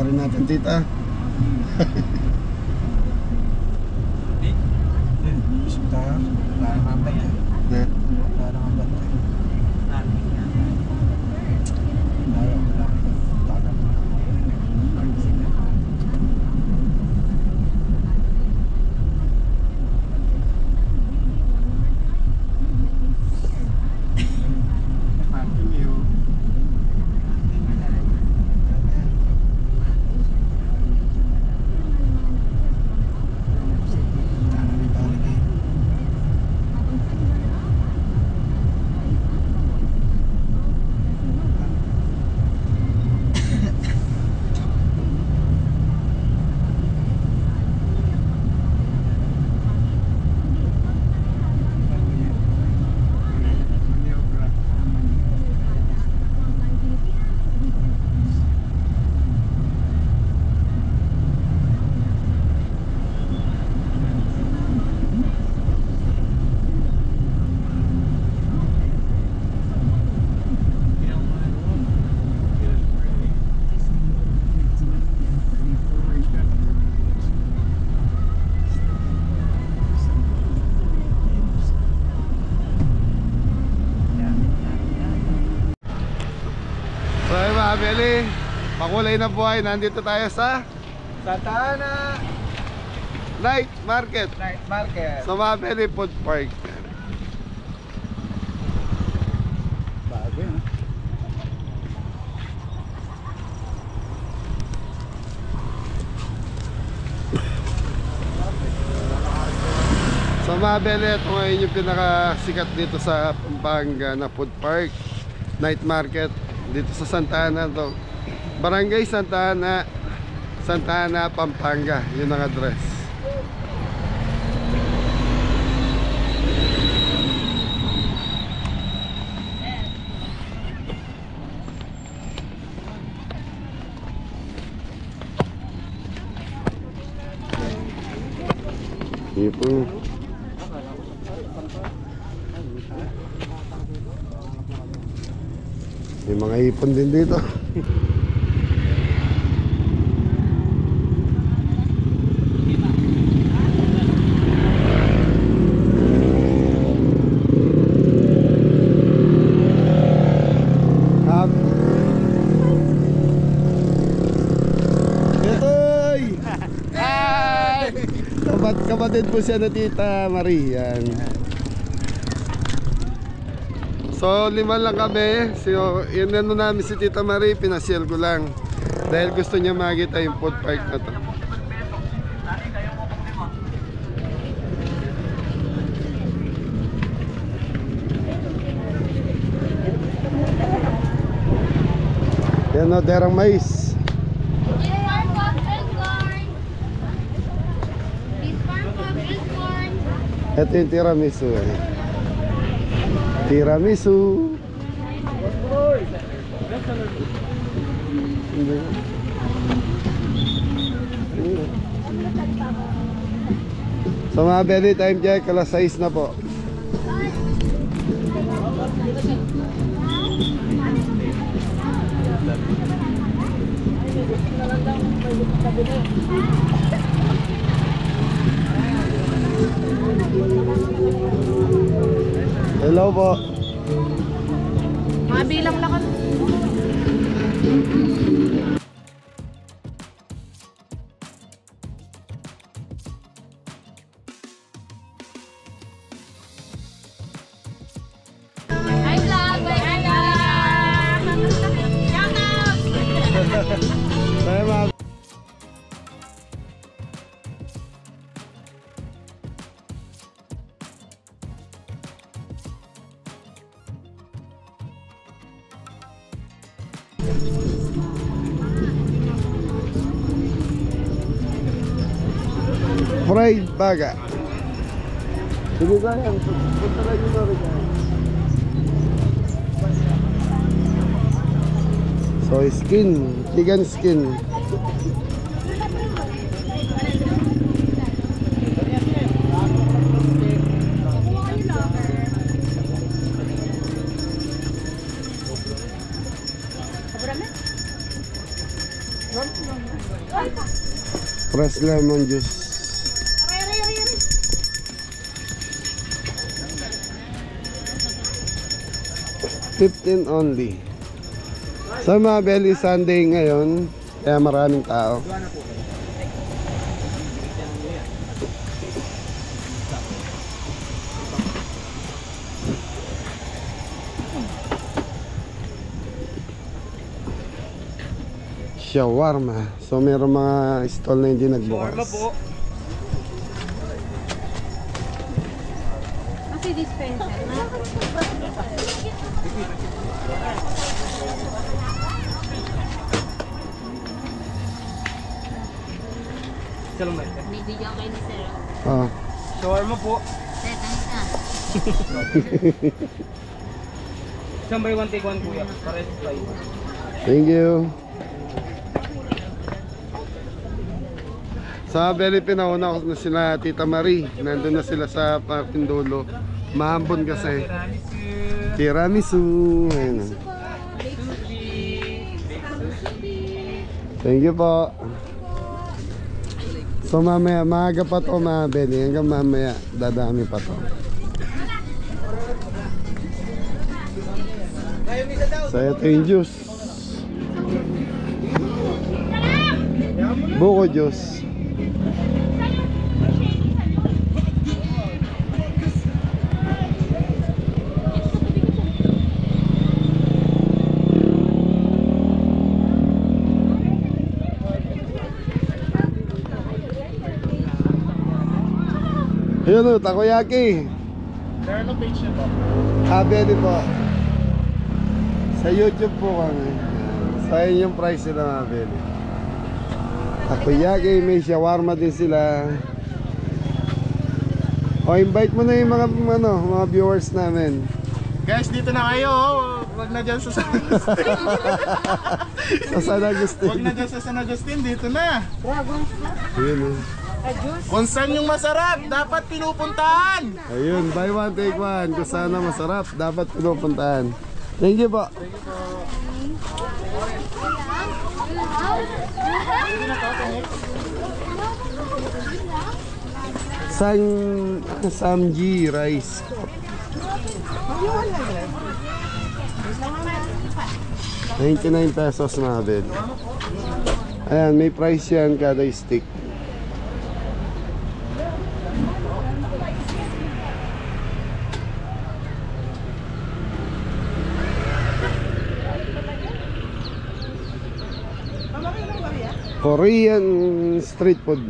rin natin, tita. Family, pakulay na buhay. Nandito tayo sa Santa Ana Night Market. Night Market. Sa Mabeli Food Park. Bago yun. Sa Mabeli, ito ngayon yung pinakasikat dito sa Pampanga na Food Park Night Market. Dito sa Santa Ana to. Barangay Santa Ana, Pampanga. Yun ang address. Ito. May mga ipon din dito. Itoy! Hi! Kapatid po siya na Tita Marie. Yan. So 5 lang kami. So yun ano namin si Tita Marie, pinasyal ko lang dahil gusto niya makita yung food park na to. Yan o, derang mais. Ito yung tiramisu eh. Tiramisu. So mga belly time check, alas 6 na po. Hello po. Mabilang lang ako. Hi vlog, bye Ana. Shout out. Bye ma'am. Fried baga. Sige tayo, punta lang yung nari ka. So skin, chicken skin. Fresh lemon juice. 15 only. Sa Mabel Sunday ngayon, kaya maraming tao. Shawarma. So meron mga stall na hindi nagbukas. Shawarma po. Kasi dispenser na. Isa lang ba? May video kayo ni Sir. Oh. Shawarma po. Sir, thanks na. Isang by one take one kuya. Para fry. Thank you. Sa Beli pinauna ko na sila Tita Marie. Nandun na sila sa parking dulo. Mahambon kasi. Tiramisu. Ayun. Thank you po. So mamaya, maaga pa to mga Beli. Hanggang mamaya, dadami pa to. So ito yung juice. Buko juice. Ayun o, takoyaki. Meron ng page na po. Habeli po. Sa YouTube po kami. Sa yun yung price nila Habeli. Takoyaki, may shawarma din sila. O, invite mo na yung mga viewers namin. Guys, dito na kayo. Wag na dyan sa San Agustin. Sa San Agustin. Wag na dyan sa San Agustin. Dito na. Ayun o. Kung saan yung masarap, dapat pinupuntahan. Ayun, buy one take one. Kung sana masarap, dapat pinupuntahan. Thank you po. Samji rice. ₱99 mga bed. Ayan, may price yan kada stick. Korean street food.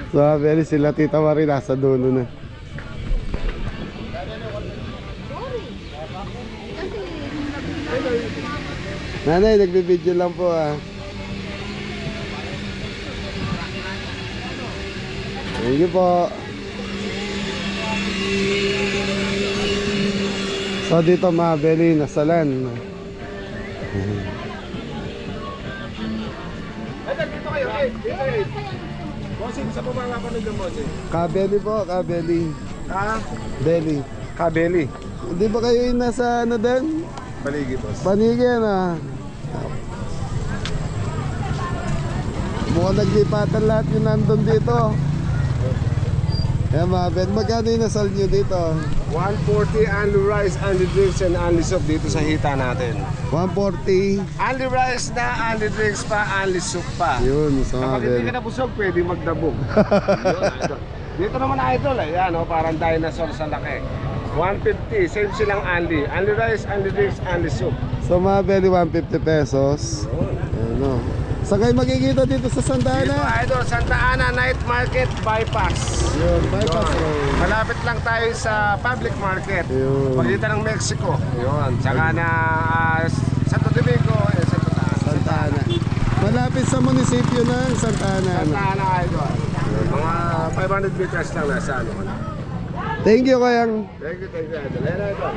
So, very sila Tita Marie nasa dulo na. Nanay, nagbibideo lang po ah. Thank you po. So dito Mabeli nasalan. Dito kayo. Bossing, sa pumapanood ng bossing. Kabeli po, kabeli. Ha? Beli. Kabeli. Hindi ba kayo yung nasa ano din? Paligi, boss. Panigin ah. Mukhang naglipatan lahat yung nandun dito. Kaya Mabel, magkano yung nasal nyo dito? 140 only rice, only drinks, and only soup dito sa hita natin. 140. Only rice na, only drinks pa, only soup pa. Yun, sa Kapag hindi Mabel. ka nabusog, pwede magdabog. Yun, idol. Dito naman idol, yan o, parang dinosaur sa laki. 150, same silang only. Only rice, only drinks, only soup. So Mabel, ₱150. Ano? Saan kayo makikita dito sa Santa Dito Ana? idol, Santa Ana Night Market Bypass. Yun, bypass Yun. road. Malapit lang tayo sa public market. Yun. Pagitan ng Mexico. Yun. Tsaka na Santo Domingo, Santa Ana. Santa Ana. Malapit sa munisipyo ng Santa Ana. Santa Ana idol. Mga 500 meters lang nasa ano. Thank you, Kayang. Thank you idol. Ayan idol.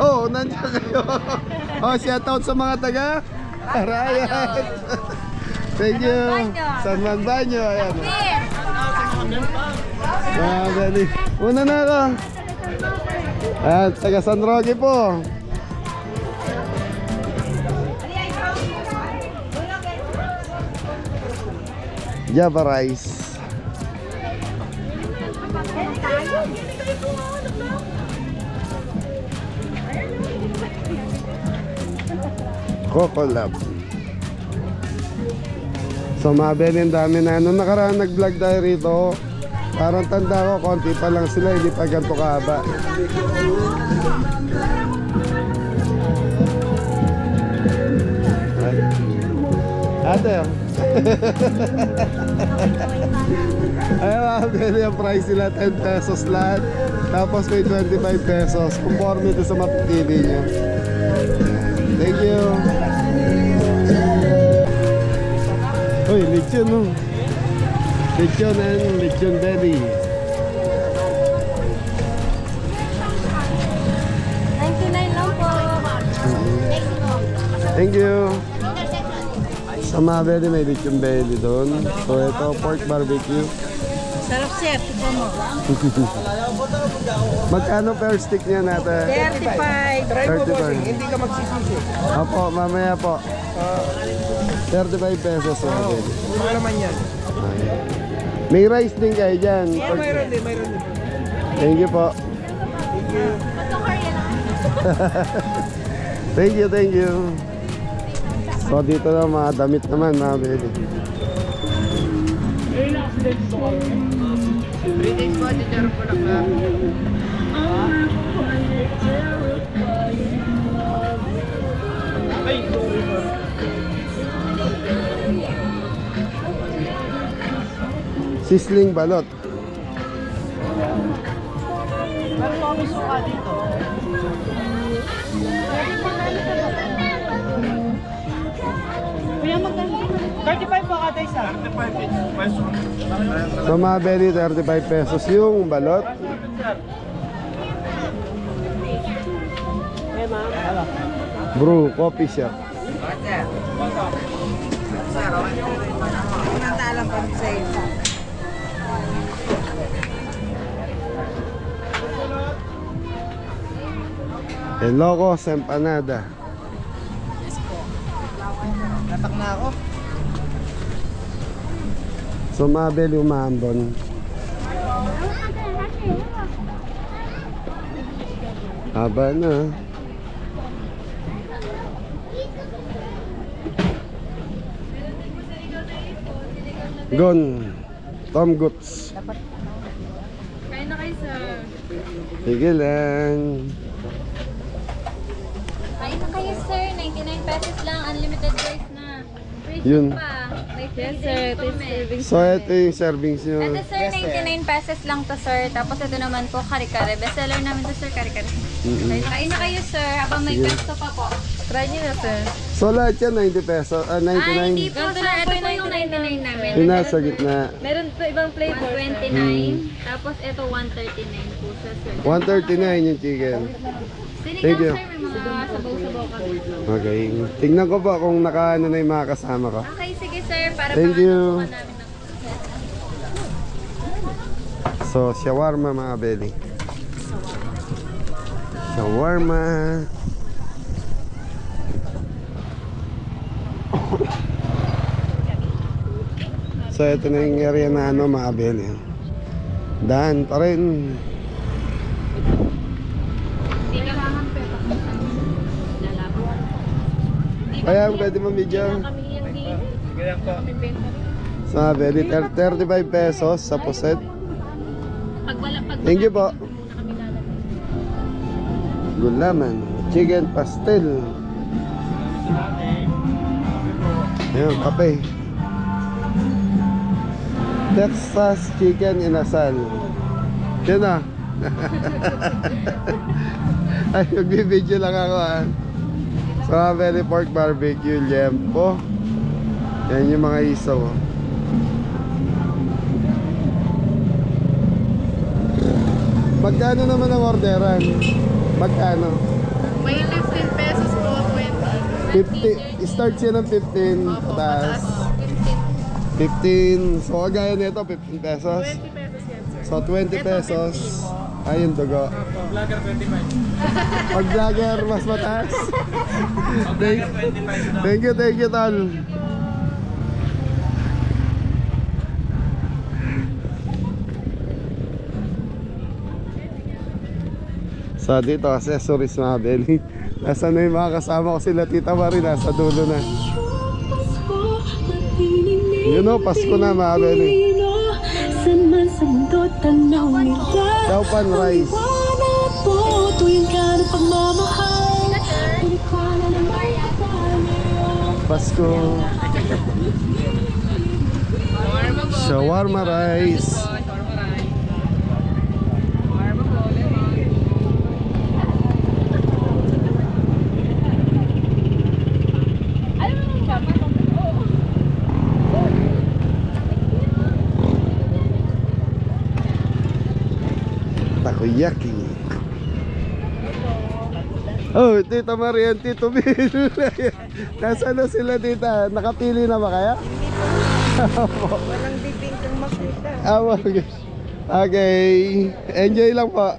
Oh, nandiyan kayo. Oh, shout out sa mga taga Arayat. Thank you. San Juan Banyo. Ayan. Dali. Una na ako. Ayan, taga San Roque po. Java rice. Coco Lab. So mabili, ang dami na. Nung nakaraan nag-vlog tayo rito, parang tanda ko, konti pa lang sila, hindi pa ganito kahaba. Ate, ay mabili ang price nila, 10 pesos lahat. Tapos may 25 pesos. Conforme ito sa mapipili nyo. Thank you. Uy, lechon no. Lechon and lechon belly. 99 lang po. Thank you. Sa Mabeli may lechon belly doon. So ito, pork barbecue. Sarap sir, ito mo. Magkano per stick niya natin? 35. Try mo 35. bossing, hindi ka magsisisi. Opo, mamaya po. 35 pesos. Mabeli. Mura naman yan. May rice din kayo dyan. Mayroon din, mayroon din. Thank you po. Thank you. Thank you, thank you. So dito na mga damit naman, Mabeli. 3 days po, titero po lang na. Sisling balot. Meron po kami suka dito. Kuya, magkano? 35 po kada isa. 35 pesos. So Mabeli, 35 pesos yung balot. Brew, coffee shop. Pinantalang pa sa isa. Locos empanada. Tatak na ako. So Mabeli umambon. Haba na. Gon, Tom Goods. Kain na kayo sir. Sige lang. Kain na kayo sir. 99 pesos lang. Unlimited rice na. Free Yun. soup pa. May yes sir. So ito yung servings nyo. Ito sir, 99 pesos lang to sir. Tapos ito naman po kare-kare. Bestseller namin to sir, kare-kare. Kain na kayo sir. Habang may pesto pa po. Try nyo na sir. So lahat yan 90 pesos, 99. Ay, hindi po sir. Ito po yung 99 namin. Yung nasa gitna. Meron po ibang flavor. 129. Tapos ito 139 po siya sir. 139 yung chicken. Sinigang Thank you. sir, may mga sabaw-sabaw kami. Okay. Tingnan ko ba kung nakaano na yung mga kasama ko. Okay, sige sir. Para Thank pang you. ano po namin ng So, shawarma mga belly. Shawarma. So, ito na yung area na ano mga belly. Daan pa rin. Kailangan pepa. Lalabo. Kaya pwede mo video. Kami yung game. Sige lang po. Kami benta. So, mga belly, 35 pesos sa puset. Pag wala, pag Thank you po. muna kami lalabas. Gulaman, chicken pastel. Ayun, kape. Texas chicken inasal. Yan na. Ay, magbibideo lang ako So, very pork barbecue, liempo. Yan yung mga isaw. Magkano naman ang orderan? Magkano? May 15 pesos po, 20. 50, start siya ng 15 pataas. 15. So kagaya nito 15 pesos. 20 pesos yan, sir. So 20 pesos. Ay, yung dugo. Vlogger 25. Pag vlogger, mas mataas. Thank you, tol. So dito, accessories mga belly. Nasa na yung mga kasama ko sila Tita Marie, nasa dulo na. You know, Pasko na mga belly. Chowpan rice. Pasko. Shawarma rice. Takoyaki. Oh, Tita Maria, Tito Bill. Nasaan na sila, Tita? Nakapili na ba kaya? Walang bibing kang makita. Okay. Enjoy lang po.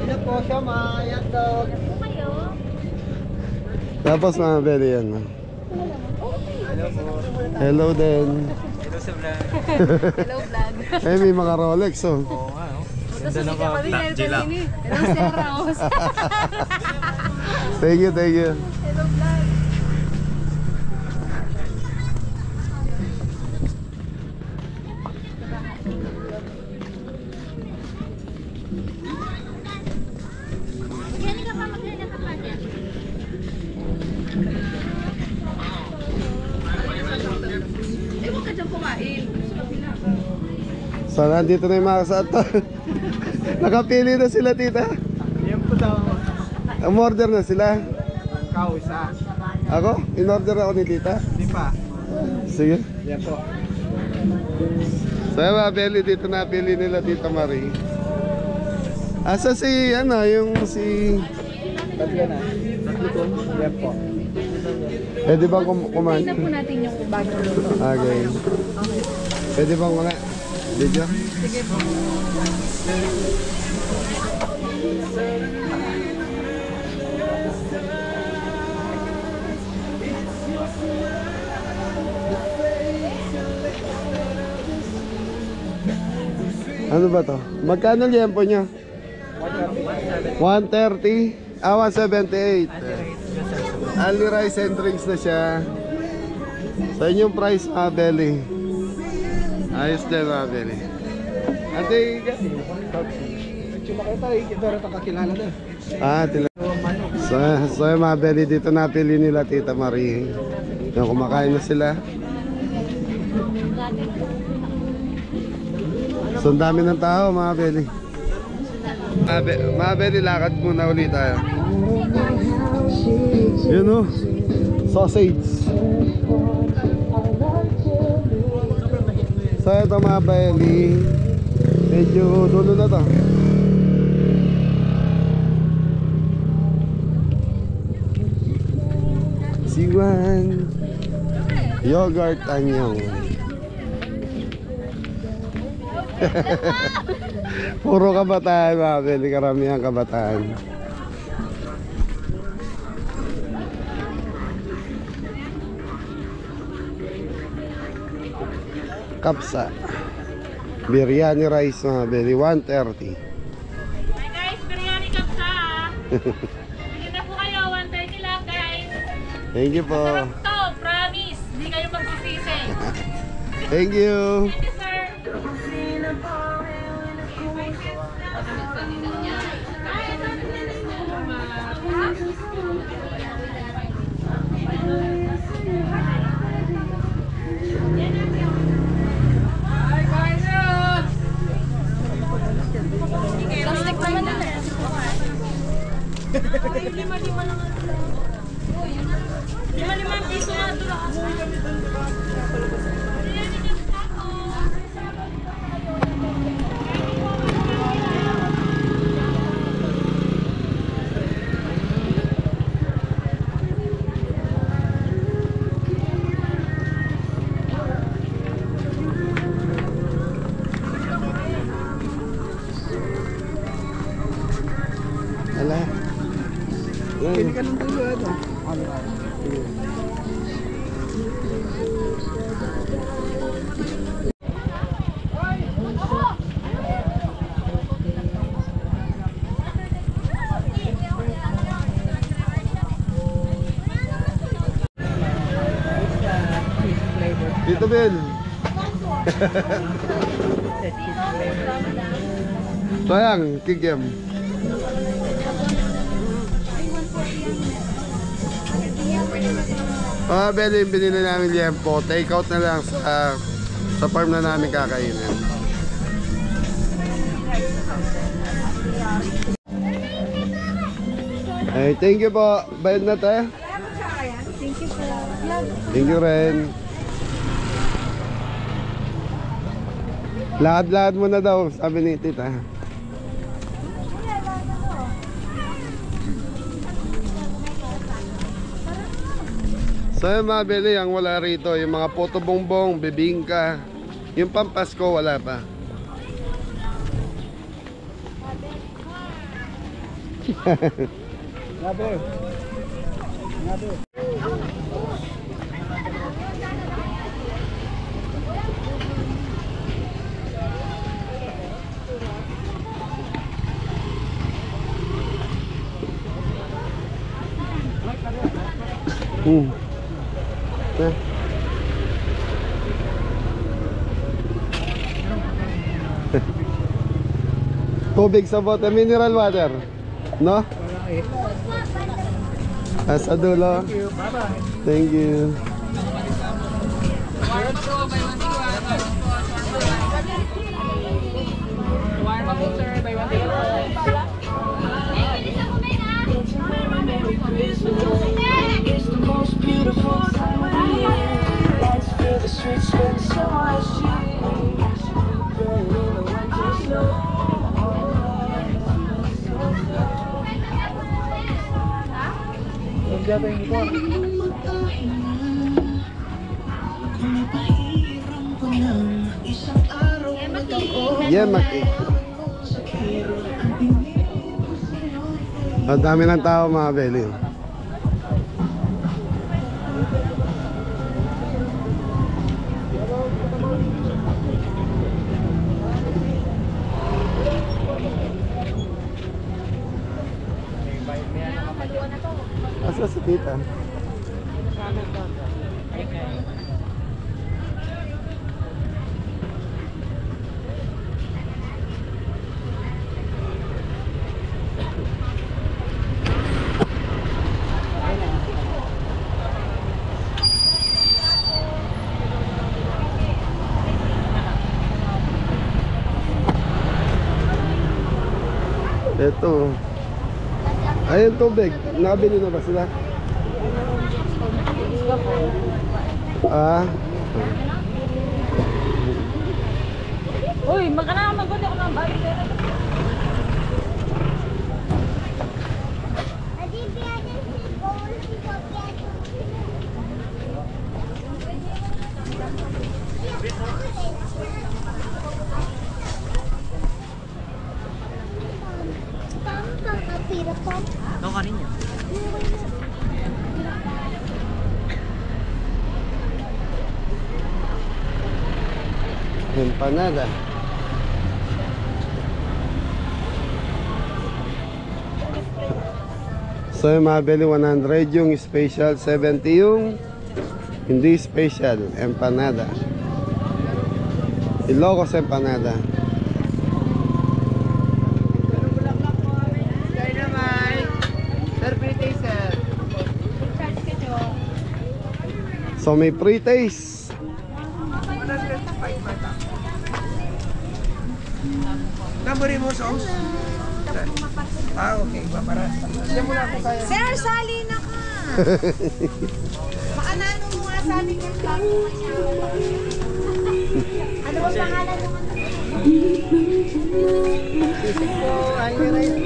Ino po siya, maayat daw. Tapos mga belly yan. Hello din. Hello sa vlog. Hello, vlog. Eh, may mga Rolex oh. Oo nga, oh. Tapos hindi ka kami Hello, Sir Ramos. Thank you. Hello, vlog. So, nandito na yung mga kasata. Nakapili na sila, Tita. Yan po daw. Umorder na sila. Ikaw, isa. Ako? In-order ako ni Tita. Hindi pa. Sige. Yan po. So, mga belly, dito napili nila Tita Marie. Asa si, ano, yung si... Tatlo na. Tatlo po. Yan po. Pwede bang kumain? Tingnan po natin yung bagong luto. Okay. Pwede bang wala? Video? Sige po. Ano ba to? Magkano liempo niya? 130? 178. Ali rice and drinks na siya. Sa inyong price mga belly. Ayos din mga belly. Ate, Chuma kayo tayo. Ito rin kakilala na. So yung mga belly dito napili nila Tita Marie. Yung kumakain na sila. So ang dami ng tao mga belly. Mga belly, lakad muna ulit tayo. Yun o, sausage. So ito mga belly, medyo dulo na to. Siwan yogurt anyong. Puro kabataan mga belly, karamihan kabataan. Kapsa biryani rice mga belly, 130. Hi guys, biryani kapsa. Bigyan na po kayo, 130 lang guys. Thank you po. Sarap to, promise. Hindi kayo magsisisi. Thank you. Thank you sir. Plastic naman na. Lima-lima lang. Lima-lima piso nga ito lang. Biryani kapsa po. Ala. Pili ka ng tuyo ito. Dito, Ben. Sayang, kigem. Beli, binili namin liempo. Take out na lang sa farm na namin kakainin. Ay, thank you po. Bayad na tayo. Thank you po. Thank you rin. Lahat-lahat mo na daw, sabi ni tita. So yung mga bili, ang wala rito, yung mga puto bongbong, bibingka. Yung pampasko, wala pa. Grabe. Grabe. Eh. Tubig sa bote, mineral water. No? Sa dulo. Thank you. It's the most beautiful time of the year. Let's feel the streets spend so much tears. Burning in the winter snow. Yeah, maki. Ang dami ng tao mga beli. Asa si tita? Ito. Ayun tubig. Nabili na ba sila? Ah. Uy, magkana magod ako ng balik. Ito ka rin yan. Empanada. So yung mabili 100 yung special, 70 yung hindi special, empanada. Ilocos empanada. So may pre-taste. Numberin mo sauce. Okay. Paparas. Siya muna ako kaya. Sir, sali na ka. Baka naano mo nga sali ka lang. Ano ba pangalan naman? Sisig po. Ay, rice.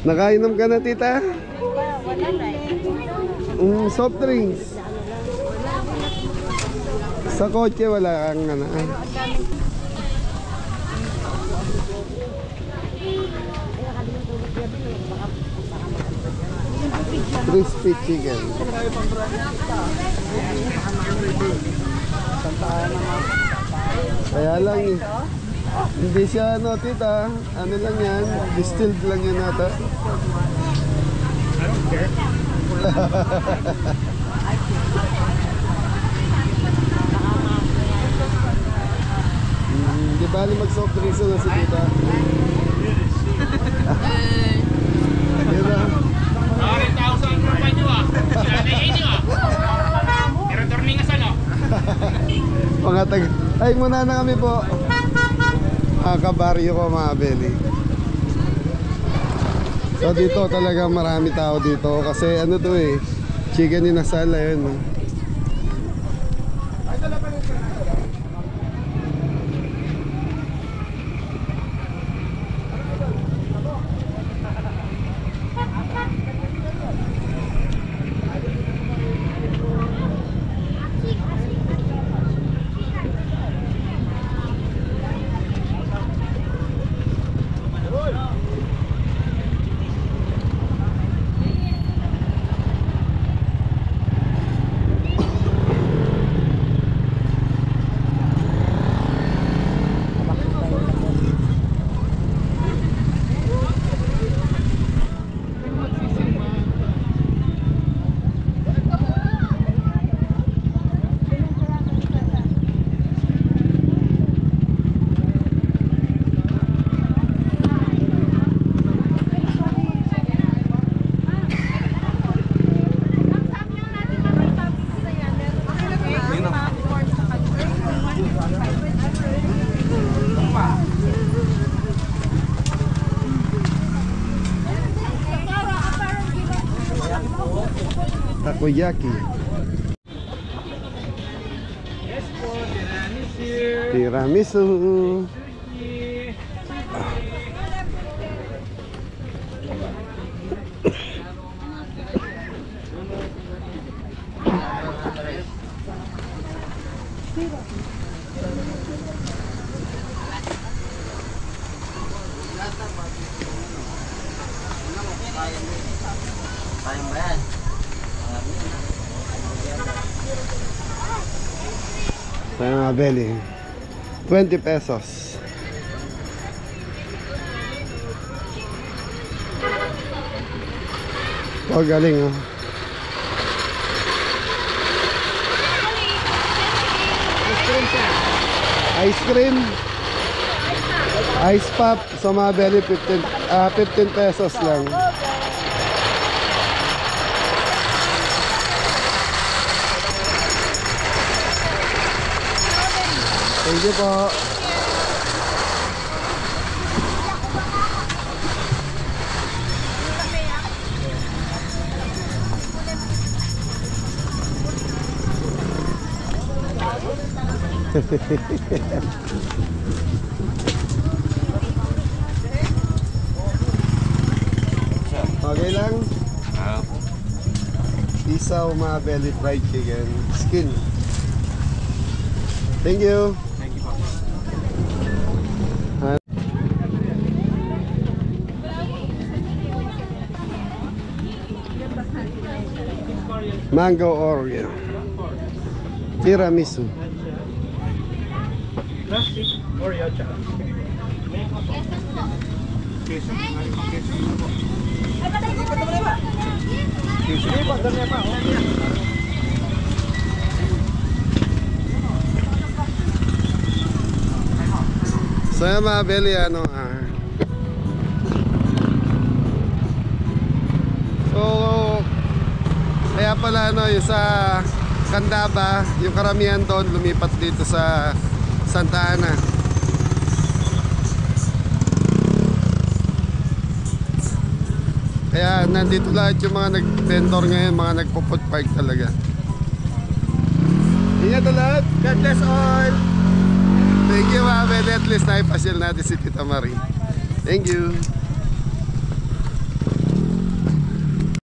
Nakainom ka na tita? Wala na eh. Soft drinks. Sa kotse wala kang ano. Crispy chicken. Kaya lang eh. Hindi siya ano tita. Ano lang yan. Distilled lang yan ata. Di bali mag-soft drinks na si tita. Diba? 40,000 rupiah nyo ah. Sinanay nyo ah. Pero turning as ano? Mga tag... Ay, muna na kami po. Mga kabaryo ko, mga beli. So dito talaga marami tao dito. Kasi ano to eh, chicken inasal yun. Takoyaki. Tiramisu. Sa mga beli, 20 pesos. Oh, galing oh. Ice cream. Ice pop sa mga beli 15 pesos lang. Thank you po. Okay lang? Isaw mga belly fried chicken skin. Thank you. Mango Oreo. Tiramisu. Plastic Oreo tsaka. So yan mga belly, ano so kaya pala ano, yung sa Candaba, yung karamihan doon lumipat dito sa Santa Ana. Kaya nandito lahat yung mga nag-vendor ngayon, mga nagpo-food park talaga. Ingat na lahat. God bless all. Thank you mga belly, at least naipasyal natin si Tita Marie. Thank you.